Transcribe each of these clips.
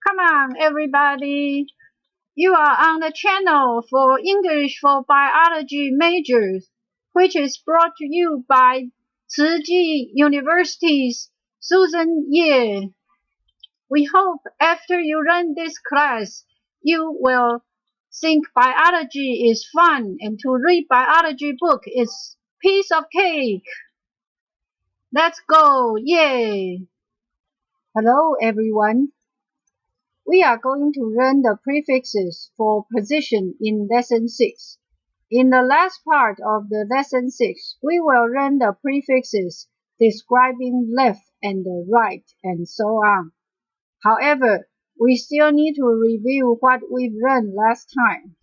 Come on, everybody. You are on the channel for English for Biology majors, which is brought to you by Tsinghua University's Susan Ye. We hope after you learn this class, you will think biology is fun and to read biology book is piece of cake. Let's go, yay! Hello, everyone. We are going to learn the prefixes for position in Lesson 6. In the last part of the Lesson 6, we will learn the prefixes describing left and right and so on. However, we still need to review what we've learned last time.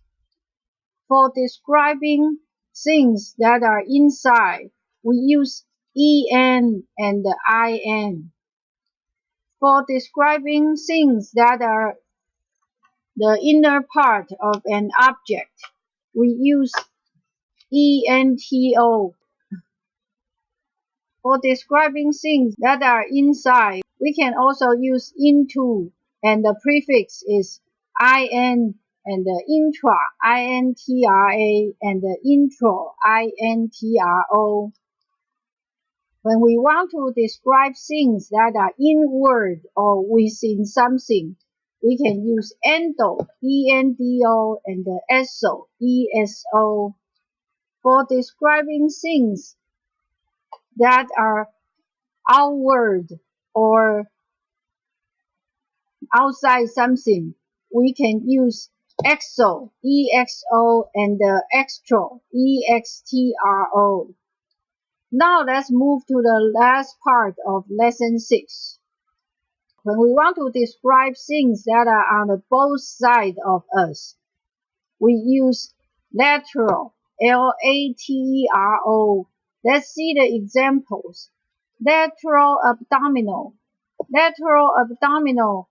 For describing things that are inside, we use en and in. For describing things that are the inner part of an object, we use ento. For describing things that are inside, we can also use into, and the prefix is in and the intra, intra, and the intro, intro. When we want to describe things that are inward or within something, we can use endo, endo, and the eso, eso. For describing things that are outward or outside something, we can use exo, exo, and the extro, extro. Now let's move to the last part of Lesson 6. When we want to describe things that are on the both sides of us, we use lateral, L-A-T-E-R-O. Let's see the examples. Lateroabdominal. Lateroabdominal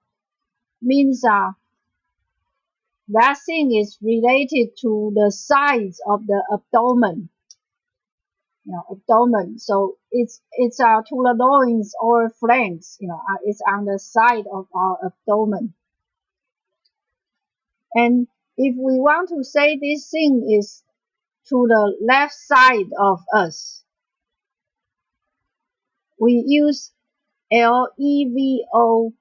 means that thing is related to the sides of the abdomen. Abdomen. So it's to the loins or flanks. It's on the side of our abdomen. And if we want to say this thing is to the left side of us, we use levo.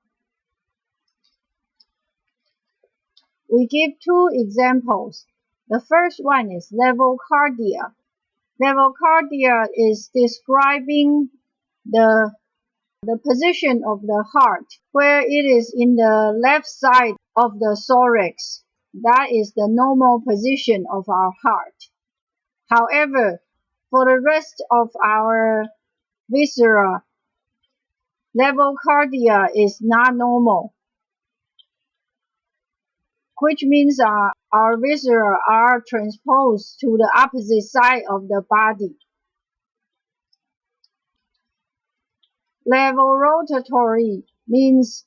We give two examples. The first one is levocardia. Levocardia is describing the position of the heart, where it is in the left side of the thorax. That is the normal position of our heart. However, for the rest of our viscera, levocardia is not normal, which means our viscera are transposed to the opposite side of the body. Levorotatory means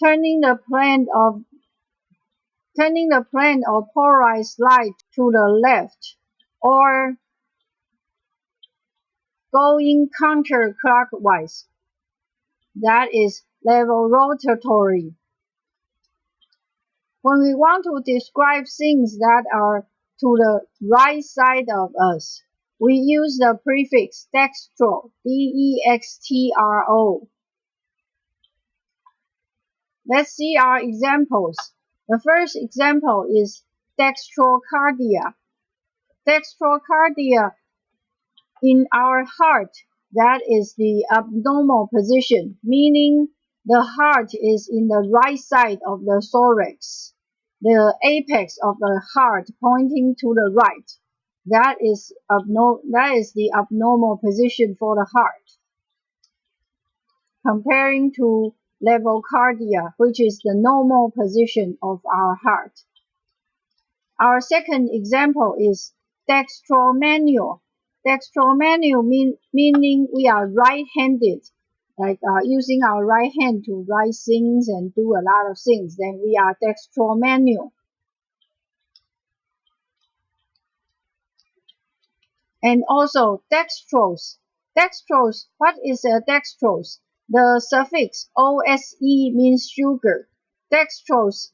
turning the plane of polarized light to the left, or going counterclockwise. That is levorotatory. When we want to describe things that are to the right side of us, we use the prefix dextro, D-E-X-T-R-O. Let's see our examples. The first example is dextrocardia. Dextrocardia in our heart, that is the abnormal position, meaning the heart is in the right side of the thorax. The apex of the heart pointing to the right. That is the abnormal position for the heart. Comparing to levocardia, which is the normal position of our heart. Our second example is dextromanual. Dextromanual meaning we are right-handed, like using our right hand to write things and do a lot of things. Then we are dextromanual. And also dextrose. Dextrose, what is a dextrose? The suffix ose means sugar. Dextrose.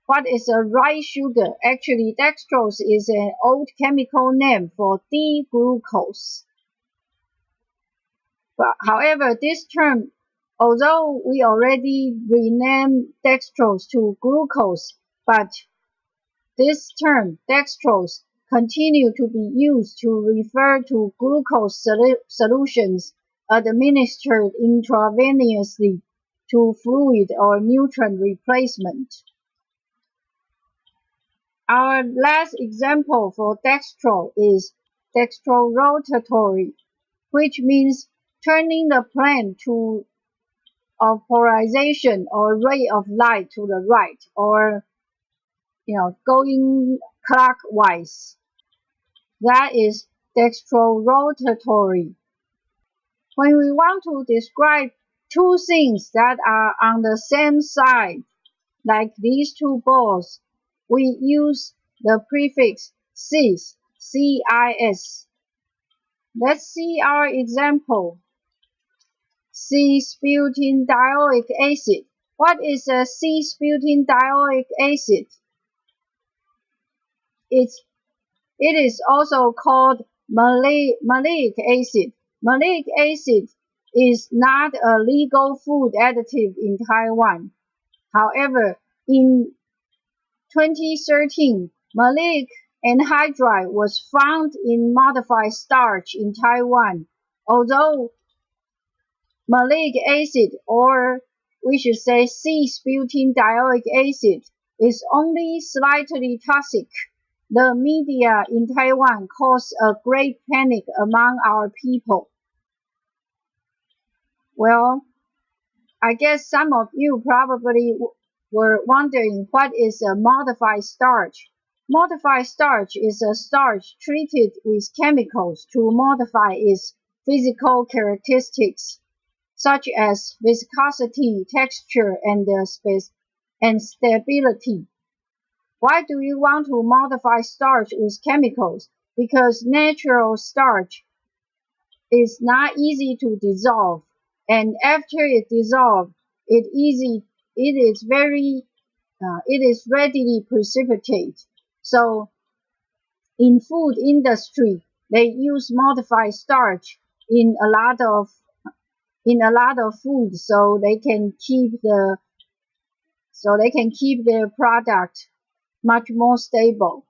What is a rice sugar? Actually, dextrose is an old chemical name for D-glucose. But however, this term, although we already renamed dextrose to glucose, but this term, dextrose, continue to be used to refer to glucose solutions administered intravenously to fluid or nutrient replacement. Our last example for dextro is dextrorotatory, which means turning the plane of polarization or ray of light to the right, or going clockwise. That is dextrorotatory. When we want to describe two things that are on the same side, like these two balls, we use the prefix cis, C-I-S. Let's see our example. Cis-butenedioic acid. What is a cis-butenedioic acid? It is also called malic acid. Malic acid is not a legal food additive in Taiwan. However, in 2013, malic anhydride was found in modified starch in Taiwan. Although malic acid, or we should say cis-butenedioic acid, is only slightly toxic, the media in Taiwan caused a great panic among our people. Well, I guess some of you probably were wondering what is a modified starch. Modified starch is a starch treated with chemicals to modify its physical characteristics, such as viscosity, texture, and stability. Why do you want to modify starch with chemicals? Because natural starch is not easy to dissolve, and after it dissolves, it is readily precipitate. So, in food industry, they use modified starch in a lot of food, so they can keep their product much more stable.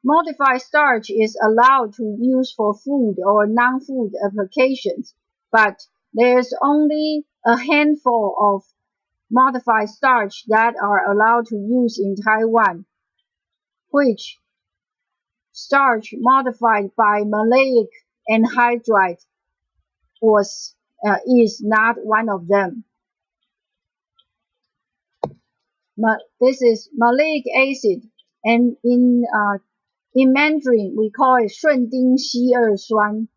Modified starch is allowed to use for food or non-food applications, but there's only a handful of modified starch that are allowed to use in Taiwan, which starch modified by malic anhydride is not one of them. This is malic acid, and in Mandarin we call it 顺丁烯二酸.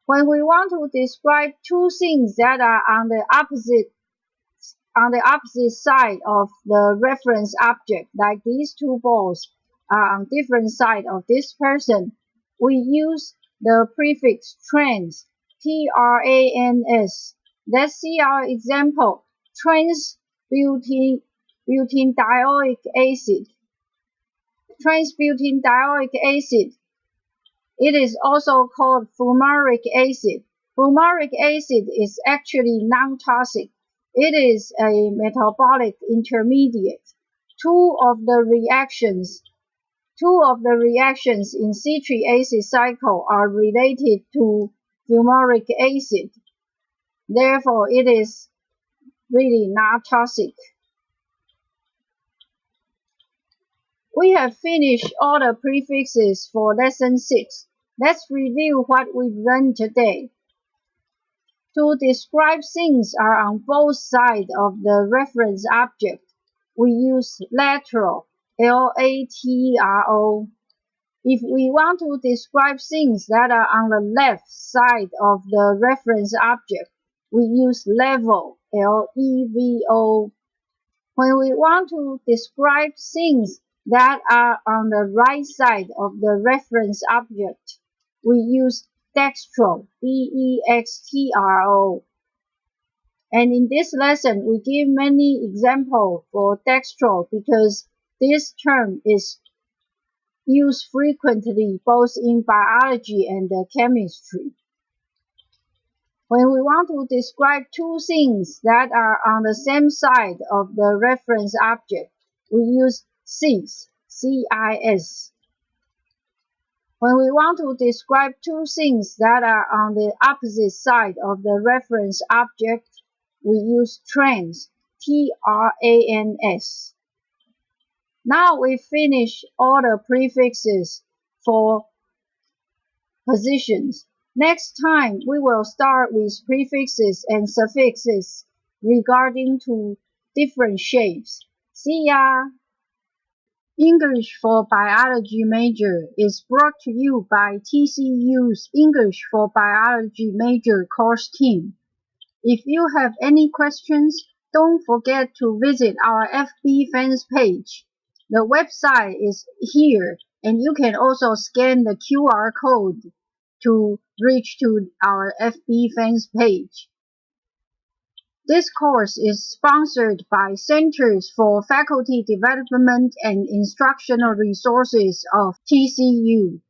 When we want to describe two things that are on the opposite side of the reference object, like these two balls are on different sides of this person, we use the prefix trans, T-R-A-N-S. Let's see our example. Trans-butene-dioic acid. Trans-butene-dioic acid. It is also called fumaric acid. Fumaric acid is actually non-toxic. It is a metabolic intermediate. Two of the reactions in citric acid cycle are related to fumaric acid. Therefore, it is really not toxic. We have finished all the prefixes for lesson 6. Let's review what we've learned today. To describe things are on both sides of the reference object, we use lateral, L-A-T-R-O. If we want to describe things that are on the left side of the reference object, we use levo, L-E-V-O. When we want to describe things that are on the right side of the reference object, we use dextro, D-E-X-T-R-O. And in this lesson, we give many examples for dextro because this term is used frequently both in biology and chemistry. When we want to describe two things that are on the same side of the reference object, we use cis, C-I-S. When we want to describe two things that are on the opposite side of the reference object, we use trans, T-R-A-N-S. Now we finish all the prefixes for positions. Next time, we will start with prefixes and suffixes regarding to different shapes. See ya! English for Biology Major is brought to you by TCU's English for Biology Major course team. If you have any questions, don't forget to visit our FB fans page. The website is here, and you can also scan the QR code to reach to our FB fans page. This course is sponsored by Centers for Faculty Development and Instructional Resources of TCU.